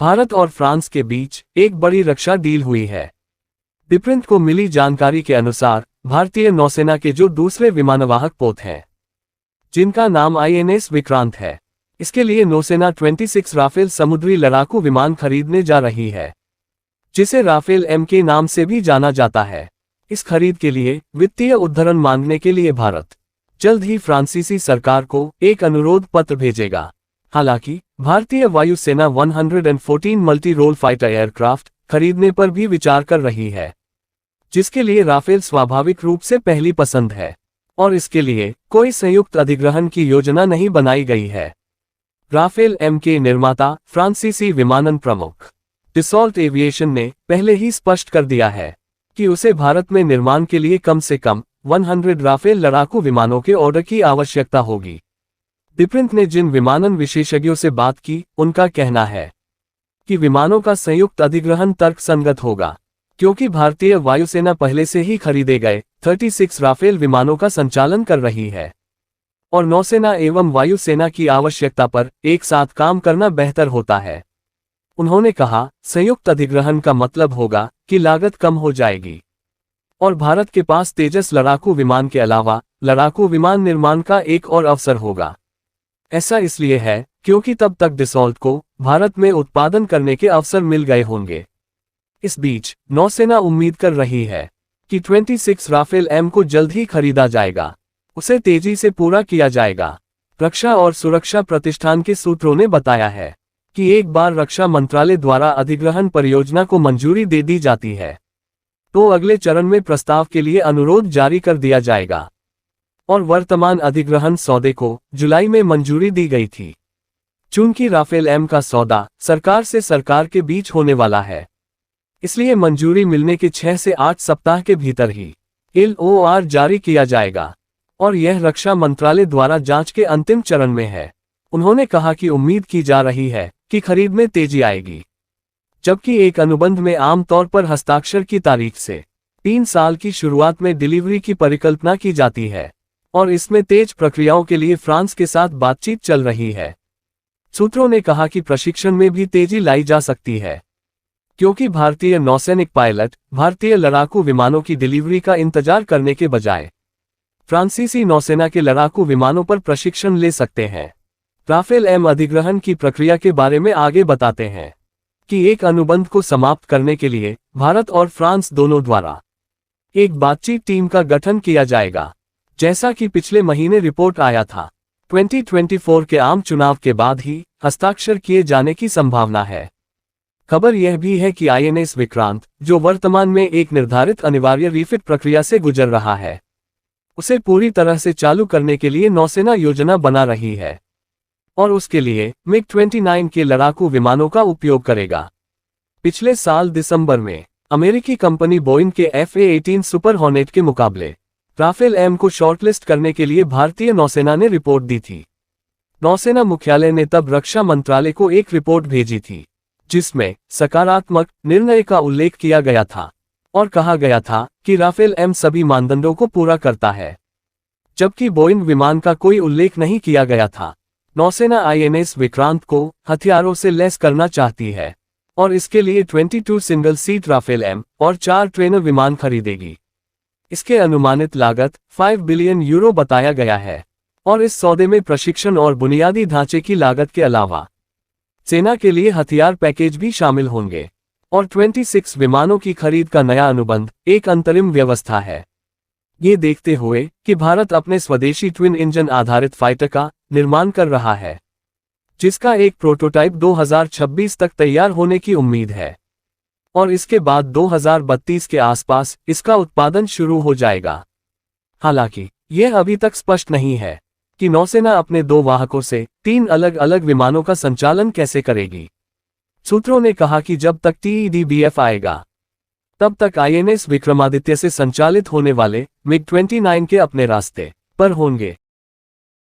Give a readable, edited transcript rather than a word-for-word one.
भारत और फ्रांस के बीच एक बड़ी रक्षा डील हुई है। डिप्रिंट को मिली जानकारी के अनुसार भारतीय नौसेना के जो दूसरे विमानवाहक पोत हैं, जिनका नाम INS विक्रांत है, इसके लिए नौसेना 26 राफेल समुद्री लड़ाकू विमान खरीदने जा रही है, जिसे राफेल M के नाम से भी जाना जाता है। इस खरीद के लिए वित्तीय उद्धरण मांगने के लिए भारत जल्द ही फ्रांसीसी सरकार को एक अनुरोध पत्र भेजेगा। हालांकि भारतीय वायुसेना 114 मल्टी रोल फाइटर एयरक्राफ्ट खरीदने पर भी विचार कर रही है, जिसके लिए राफेल स्वाभाविक रूप से पहली पसंद है, और इसके लिए कोई संयुक्त अधिग्रहण की योजना नहीं बनाई गई है। राफेल M के निर्माता फ्रांसीसी विमानन प्रमुख डिसॉल्ट एविएशन ने पहले ही स्पष्ट कर दिया है कि उसे भारत में निर्माण के लिए कम से कम 100 राफेल लड़ाकू विमानों के ऑर्डर की आवश्यकता होगी। डिप्रिंट ने जिन विमानन विशेषज्ञों से बात की, उनका कहना है कि विमानों का संयुक्त अधिग्रहण तर्कसंगत होगा, क्योंकि भारतीय वायुसेना पहले से ही खरीदे गए 36 राफेल विमानों का संचालन कर रही है, और नौसेना एवं वायुसेना की आवश्यकता पर एक साथ काम करना बेहतर होता है। उन्होंने कहा, संयुक्त अधिग्रहण का मतलब होगा कि लागत कम हो जाएगी, और भारत के पास तेजस लड़ाकू विमान के अलावा लड़ाकू विमान निर्माण का एक और अवसर होगा। ऐसा इसलिए है क्योंकि तब तक डिसॉल्ट को भारत में उत्पादन करने के अवसर मिल गए होंगे। इस बीच नौसेना उम्मीद कर रही है कि 26 राफेल M को जल्द ही खरीदा जाएगा, उसे तेजी से पूरा किया जाएगा। रक्षा और सुरक्षा प्रतिष्ठान के सूत्रों ने बताया है कि एक बार रक्षा मंत्रालय द्वारा अधिग्रहण परियोजना को मंजूरी दे दी जाती है, तो अगले चरण में प्रस्ताव के लिए अनुरोध जारी कर दिया जाएगा, और वर्तमान अधिग्रहण सौदे को जुलाई में मंजूरी दी गई थी। चूंकि राफेल M का सौदा सरकार से सरकार के बीच होने वाला है, इसलिए मंजूरी मिलने के 6 से 8 सप्ताह के भीतर ही LOR जारी किया जाएगा, और यह रक्षा मंत्रालय द्वारा जांच के अंतिम चरण में है। उन्होंने कहा कि उम्मीद की जा रही है कि खरीद में तेजी आएगी, जबकि एक अनुबंध में आमतौर पर हस्ताक्षर की तारीख से 3 साल की शुरुआत में डिलीवरी की परिकल्पना की जाती है, और इसमें तेज प्रक्रियाओं के लिए फ्रांस के साथ बातचीत चल रही है। सूत्रों ने कहा कि प्रशिक्षण में भी तेजी लाई जा सकती है, क्योंकि भारतीय नौसैनिक पायलट भारतीय लड़ाकू विमानों की डिलीवरी का इंतजार करने के बजाय फ्रांसीसी नौसेना के लड़ाकू विमानों पर प्रशिक्षण ले सकते हैं। राफेल M अधिग्रहण की प्रक्रिया के बारे में आगे बताते हैं कि एक अनुबंध को समाप्त करने के लिए भारत और फ्रांस दोनों द्वारा एक बातचीत टीम का गठन किया जाएगा, जैसा कि पिछले महीने रिपोर्ट आया था। 2024 के आम चुनाव के बाद ही हस्ताक्षर किए जाने की संभावना है। खबर यह भी है कि INS विक्रांत, जो वर्तमान में एक निर्धारित अनिवार्य रीफिट प्रक्रिया से गुजर रहा है, उसे पूरी तरह से चालू करने के लिए नौसेना योजना बना रही है, और उसके लिए MiG-29 के लड़ाकू विमानों का उपयोग करेगा। पिछले साल दिसंबर में अमेरिकी कंपनी बोइंग के FA-18 सुपर हॉर्नेट के मुकाबले राफेल M को शॉर्टलिस्ट करने के लिए भारतीय नौसेना ने रिपोर्ट दी थी। नौसेना मुख्यालय ने तब रक्षा मंत्रालय को एक रिपोर्ट भेजी थी, जिसमें सकारात्मक निर्णय का उल्लेख किया गया था, और कहा गया था कि राफेल M सभी मानदंडों को पूरा करता है, जबकि बोइंग विमान का कोई उल्लेख नहीं किया गया था। नौसेना INS विक्रांत को हथियारों से लैस करना चाहती है, और इसके लिए 22 सिंगल सीट राफेल M और 4 ट्रेनर विमान खरीदेगी। इसके अनुमानित लागत 5 बिलियन यूरो बताया गया है, और इस सौदे में प्रशिक्षण और बुनियादी ढांचे की लागत के अलावा सेना के लिए हथियार पैकेज भी शामिल होंगे, और 26 विमानों की खरीद का नया अनुबंध एक अंतरिम व्यवस्था है। ये देखते हुए कि भारत अपने स्वदेशी ट्विन इंजन आधारित फाइटर का निर्माण कर रहा है, जिसका एक प्रोटोटाइप 2026 तक तैयार होने की उम्मीद है, और इसके बाद 2032 के आसपास इसका उत्पादन शुरू हो जाएगा। हालांकि यह अभी तक स्पष्ट नहीं है कि नौसेना अपने 2 वाहकों से 3 अलग अलग विमानों का संचालन कैसे करेगी। सूत्रों ने कहा कि जब तक TEDBF आएगा, तब तक INS विक्रमादित्य से संचालित होने वाले MiG-29 के अपने रास्ते पर होंगे।